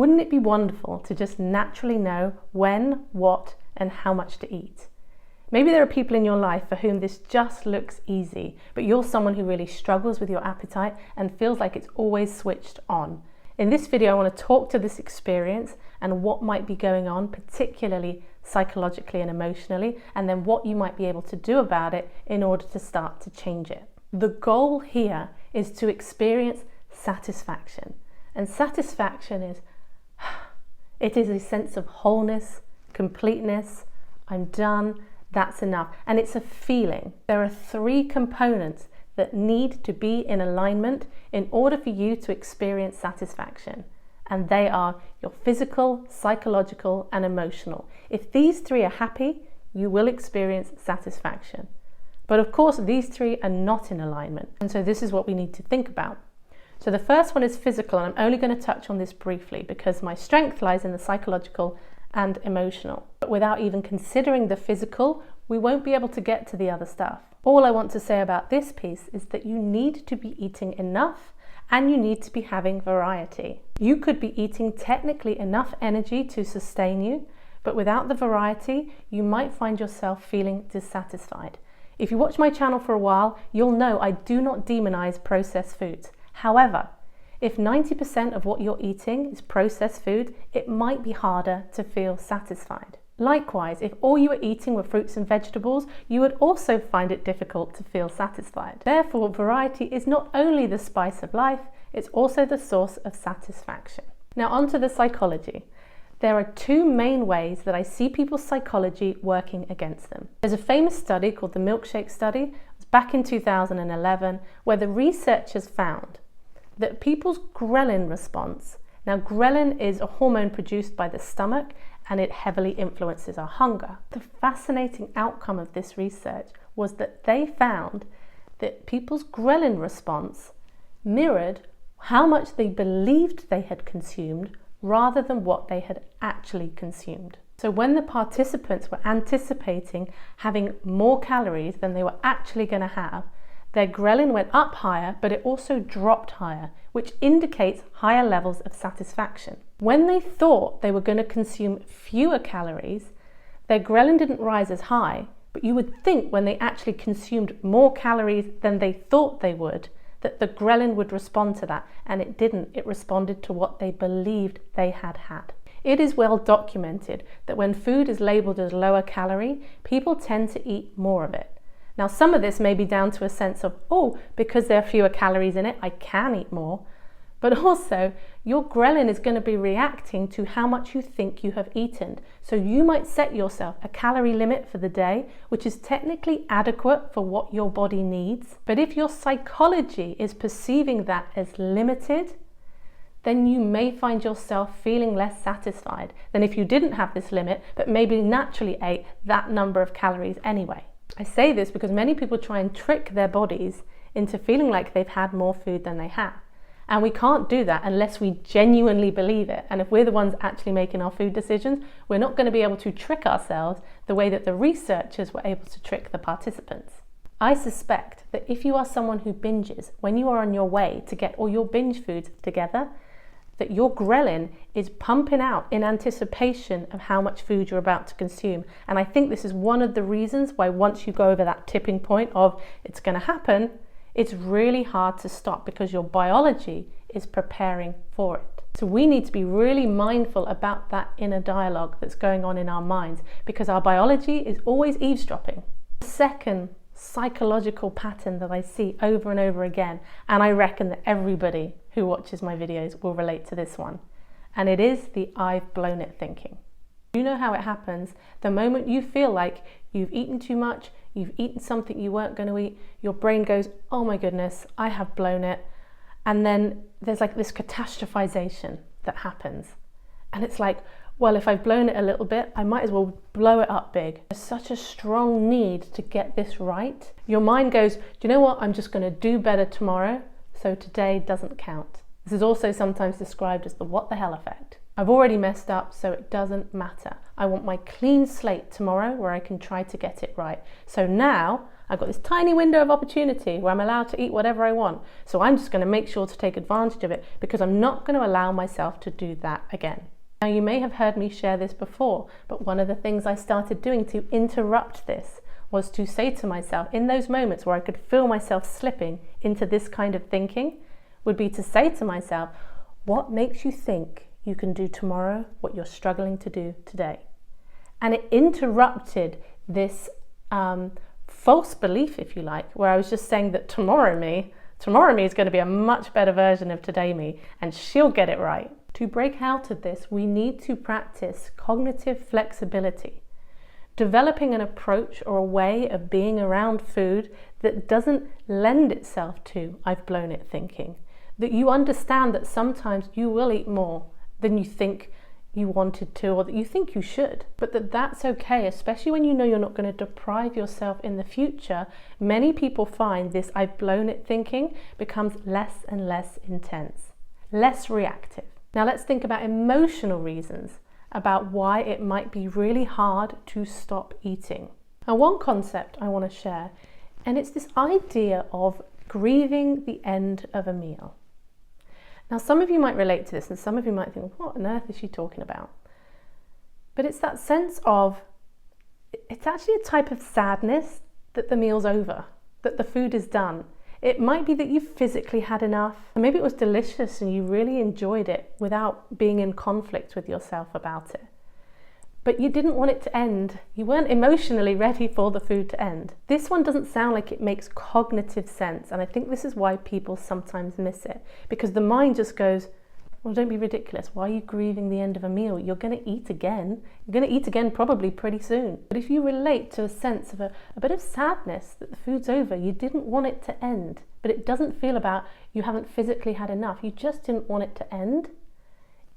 Wouldn't it be wonderful to just naturally know when, what, and how much to eat? Maybe there are people in your life for whom this just looks easy, but you're someone who really struggles with your appetite and feels like it's always switched on. In this video, I want to talk to this experience and what might be going on, particularly psychologically and emotionally, and then what you might be able to do about it in order to start to change it. The goal here is to experience satisfaction. And satisfaction is, it is a sense of wholeness, completeness, I'm done, that's enough. And it's a feeling. There are 3 components that need to be in alignment in order for you to experience satisfaction. And they are your physical, psychological, and emotional. If these 3 are happy, you will experience satisfaction. But of course, these 3 are not in alignment. And so this is what we need to think about. So the first one is physical, and I'm only going to touch on this briefly because my strength lies in the psychological and emotional. But without even considering the physical, we won't be able to get to the other stuff. All I want to say about this piece is that you need to be eating enough and you need to be having variety. You could be eating technically enough energy to sustain you, but without the variety, you might find yourself feeling dissatisfied. If you watch my channel for a while, you'll know I do not demonize processed foods. However, if 90% of what you're eating is processed food, it might be harder to feel satisfied. Likewise, if all you were eating were fruits and vegetables, you would also find it difficult to feel satisfied. Therefore, variety is not only the spice of life, it's also the source of satisfaction. Now onto the psychology. There are 2 main ways that I see people's psychology working against them. There's a famous study called the milkshake study. It was back in 2011, where the researchers found that people's ghrelin response, now ghrelin is a hormone produced by the stomach and it heavily influences our hunger. The fascinating outcome of this research was that they found that people's ghrelin response mirrored how much they believed they had consumed rather than what they had actually consumed. So when the participants were anticipating having more calories than they were actually going to have, their ghrelin went up higher, but it also dropped higher, which indicates higher levels of satisfaction. When they thought they were going to consume fewer calories, their ghrelin didn't rise as high, but you would think when they actually consumed more calories than they thought they would, that the ghrelin would respond to that, and it didn't. It responded to what they believed they had had. It is well documented that when food is labeled as lower calorie, people tend to eat more of it. Now, some of this may be down to a sense of, oh, because there are fewer calories in it, I can eat more. But also, your ghrelin is going to be reacting to how much you think you have eaten. So you might set yourself a calorie limit for the day, which is technically adequate for what your body needs. But if your psychology is perceiving that as limited, then you may find yourself feeling less satisfied than if you didn't have this limit, but maybe naturally ate that number of calories anyway. I say this because many people try and trick their bodies into feeling like they've had more food than they have. And we can't do that unless we genuinely believe it. And if we're the ones actually making our food decisions, we're not going to be able to trick ourselves the way that the researchers were able to trick the participants. I suspect that if you are someone who binges, when you are on your way to get all your binge foods together, that your ghrelin is pumping out in anticipation of how much food you're about to consume. And I think this is one of the reasons why once you go over that tipping point of it's going to happen, it's really hard to stop because your biology is preparing for it. So we need to be really mindful about that inner dialogue that's going on in our minds because our biology is always eavesdropping. The second psychological pattern that I see over and over again, and I reckon that everybody who watches my videos will relate to this one, and it is the I've blown it thinking. You know how it happens. The moment you feel like you've eaten too much, you've eaten something you weren't going to eat, your brain goes, oh my goodness, I have blown it. And then there's like this catastrophization that happens. And it's like, well, if I've blown it a little bit, I might as well blow it up big. There's such a strong need to get this right. Your mind goes, do you know what? I'm just going to do better tomorrow, so today doesn't count. This is also sometimes described as the what the hell effect. I've already messed up, so it doesn't matter. I want my clean slate tomorrow where I can try to get it right. So now I've got this tiny window of opportunity where I'm allowed to eat whatever I want. So I'm just going to make sure to take advantage of it because I'm not going to allow myself to do that again. Now, you may have heard me share this before, but one of the things I started doing to interrupt this was to say to myself, in those moments where I could feel myself slipping into this kind of thinking, would be to say to myself, what makes you think you can do tomorrow what you're struggling to do today? And it interrupted this false belief, if you like, where I was just saying that tomorrow me is going to be a much better version of today me, and she'll get it right. To break out of this, we need to practice cognitive flexibility, developing an approach or a way of being around food that doesn't lend itself to I've blown it thinking, that you understand that sometimes you will eat more than you think you wanted to or that you think you should, but that's okay, especially when you know you're not going to deprive yourself in the future. Many people find this I've blown it thinking becomes less and less intense, less reactive. Now let's think about emotional reasons about why it might be really hard to stop eating. Now, one concept I want to share, and it's this idea of grieving the end of a meal. Now, some of you might relate to this and some of you might think, what on earth is she talking about? But it's that sense of, it's actually a type of sadness that the meal's over, that the food is done. It might be that you physically had enough, and maybe it was delicious and you really enjoyed it without being in conflict with yourself about it. But you didn't want it to end. You weren't emotionally ready for the food to end. This one doesn't sound like it makes cognitive sense, and I think this is why people sometimes miss it, because the mind just goes, well, don't be ridiculous. Why are you grieving the end of a meal? You're going to eat again. You're going to eat again probably pretty soon. But if you relate to a sense of a bit of sadness that the food's over, you didn't want it to end, but it doesn't feel about you haven't physically had enough, you just didn't want it to end,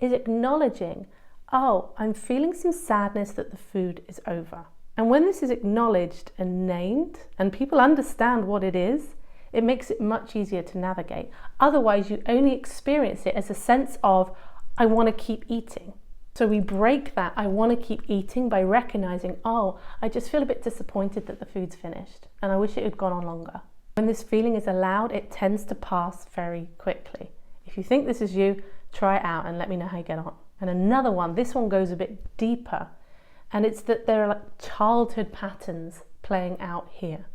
is acknowledging, oh, I'm feeling some sadness that the food is over. And when this is acknowledged and named, and people understand what it is, it makes it much easier to navigate. Otherwise, you only experience it as a sense of, I want to keep eating. So we break that I want to keep eating by recognizing, oh, I just feel a bit disappointed that the food's finished and I wish it had gone on longer. When this feeling is allowed, it tends to pass very quickly. If you think this is you, try it out and let me know how you get on. And another one, this one goes a bit deeper, and it's that there are like childhood patterns playing out here.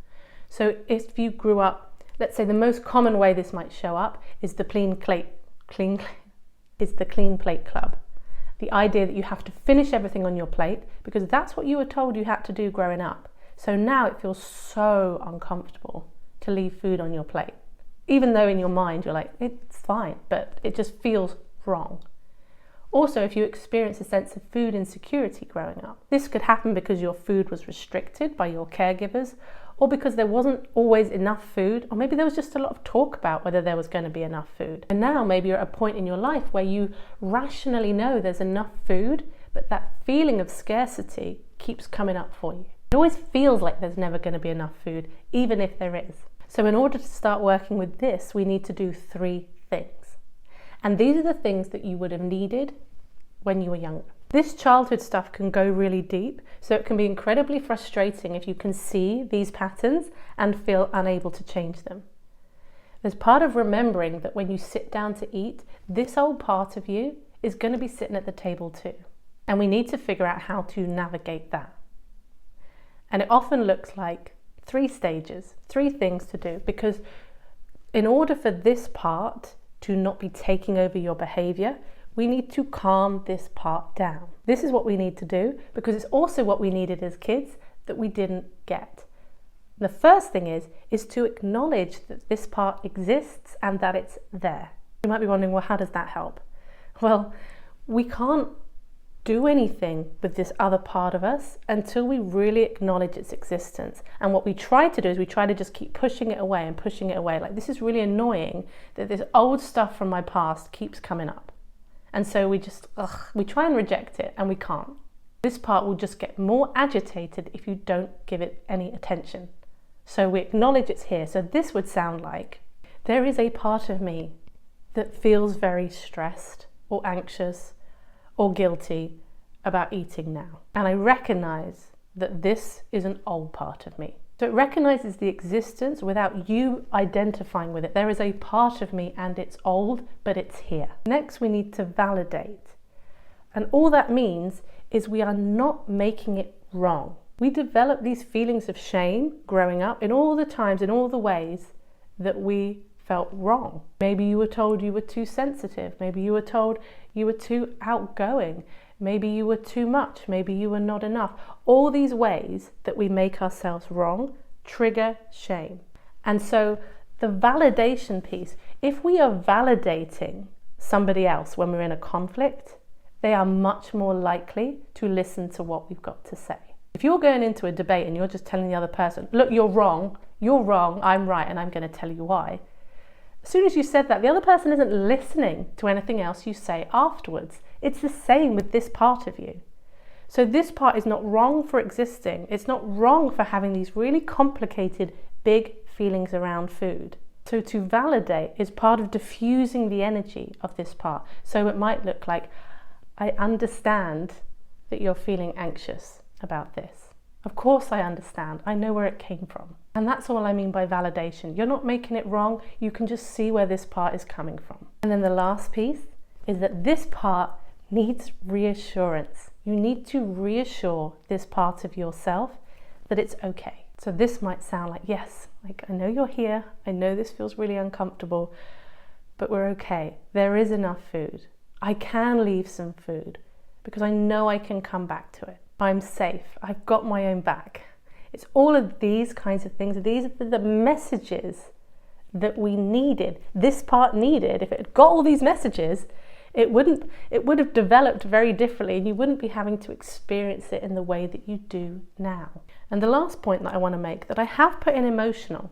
So if you grew up, let's say the most common way this might show up is the clean plate club. The idea that you have to finish everything on your plate because that's what you were told you had to do growing up. So now it feels so uncomfortable to leave food on your plate. Even though in your mind you're like, it's fine, but it just feels wrong. Also, if you experience a sense of food insecurity growing up, this could happen because your food was restricted by your caregivers, or because there wasn't always enough food, or maybe there was just a lot of talk about whether there was going to be enough food. And now maybe you're at a point in your life where you rationally know there's enough food, but that feeling of scarcity keeps coming up for you. It always feels like there's never going to be enough food, even if there is. So in order to start working with this, we need to do 3 things. And these are the things that you would have needed when you were younger. This childhood stuff can go really deep, so it can be incredibly frustrating if you can see these patterns and feel unable to change them. There's part of remembering that when you sit down to eat, this old part of you is going to be sitting at the table too. And we need to figure out how to navigate that. And it often looks like 3 stages, 3 things to do, because in order for this part to not be taking over your behavior, we need to calm this part down. This is what we need to do because it's also what we needed as kids that we didn't get. The first thing is to acknowledge that this part exists and that it's there. You might be wondering, well, how does that help? Well, we can't do anything with this other part of us until we really acknowledge its existence. And what we try to do is we try to just keep pushing it away and pushing it away. Like, this is really annoying that this old stuff from my past keeps coming up. And so we try and reject it, and we can't. This part will just get more agitated if you don't give it any attention. So we acknowledge it's here. So this would sound like, there is a part of me that feels very stressed or anxious or guilty about eating now. And I recognize that this is an old part of me. So it recognizes the existence without you identifying with it. There is a part of me and it's old, but it's here. Next, we need to validate. And all that means is we are not making it wrong. We develop these feelings of shame growing up in all the times, in all the ways that we felt wrong. Maybe you were told you were too sensitive. Maybe you were told you were too outgoing. Maybe you were too much. Maybe you were not enough. All these ways that we make ourselves wrong trigger shame. And so the validation piece, if we are validating somebody else when we're in a conflict, they are much more likely to listen to what we've got to say. If you're going into a debate and you're just telling the other person, look, you're wrong, I'm right, and I'm going to tell you why. As soon as you said that, the other person isn't listening to anything else you say afterwards. It's the same with this part of you. So this part is not wrong for existing. It's not wrong for having these really complicated, big feelings around food. So to validate is part of diffusing the energy of this part. So it might look like, I understand that you're feeling anxious about this. Of course I understand. I know where it came from. And that's all I mean by validation. You're not making it wrong. You can just see where this part is coming from. And then the last piece is that this part needs reassurance. You need to reassure this part of yourself that it's okay. So this might sound like, yes, like I know you're here. I know this feels really uncomfortable, but we're okay. There is enough food. I can leave some food because I know I can come back to it. I'm safe. I've got my own back. It's all of these kinds of things. These are the messages that we needed. This part needed. If it had got all these messages, it would have developed very differently and you wouldn't be having to experience it in the way that you do now. And the last point that I want to make, that I have put in emotional,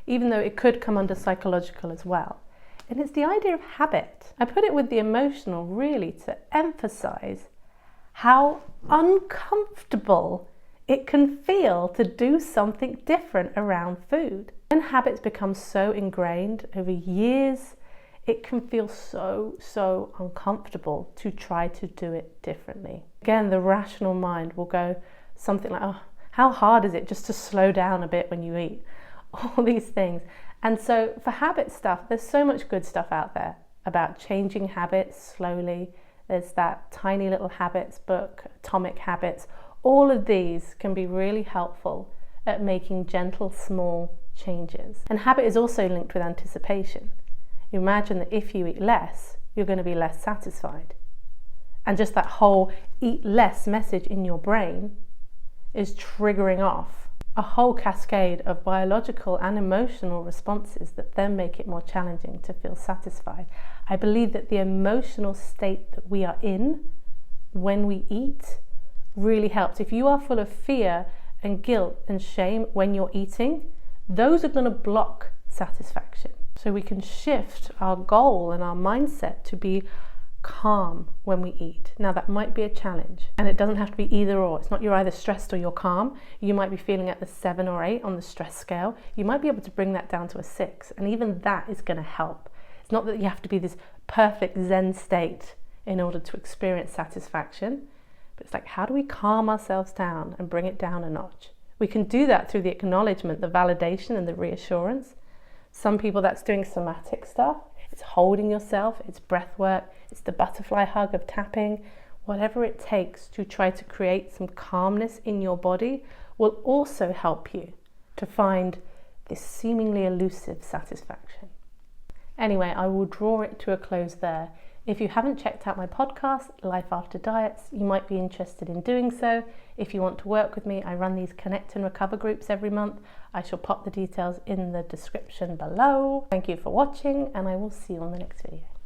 even though it could come under psychological as well, and it's the idea of habit. I put it with the emotional really to emphasize how uncomfortable it can feel to do something different around food. When habits become so ingrained over years, it can feel so uncomfortable to try to do it differently. Again, the rational mind will go something like, oh, how hard is it just to slow down a bit when you eat? All these things. And so for habit stuff, there's so much good stuff out there about changing habits slowly. There's that tiny little habits book, Atomic Habits. All of these can be really helpful at making gentle, small changes. And habit is also linked with anticipation. You imagine that if you eat less, you're going to be less satisfied. And just that whole eat less message in your brain is triggering off a whole cascade of biological and emotional responses that then make it more challenging to feel satisfied. I believe that the emotional state that we are in when we eat really helps. If you are full of fear and guilt and shame when you're eating, those are going to block satisfaction. So we can shift our goal and our mindset to be calm when we eat. Now that might be a challenge, and it doesn't have to be either or. It's not you're either stressed or you're calm. You might be feeling at the 7 or 8 on the stress scale. You might be able to bring that down to a 6, and even that is going to help. It's not that you have to be this perfect Zen state in order to experience satisfaction, but it's like, how do we calm ourselves down and bring it down a notch? We can do that through the acknowledgement, the validation and the reassurance. Some people, that's doing somatic stuff. It's holding yourself, it's breath work, it's the butterfly hug of tapping. Whatever it takes to try to create some calmness in your body will also help you to find this seemingly elusive satisfaction. Anyway, I will draw it to a close there. If you haven't checked out my podcast, Life After Diets, you might be interested in doing so. If you want to work with me, I run these Connect and Recover groups every month. I shall pop the details in the description below. Thank you for watching, and I will see you on the next video.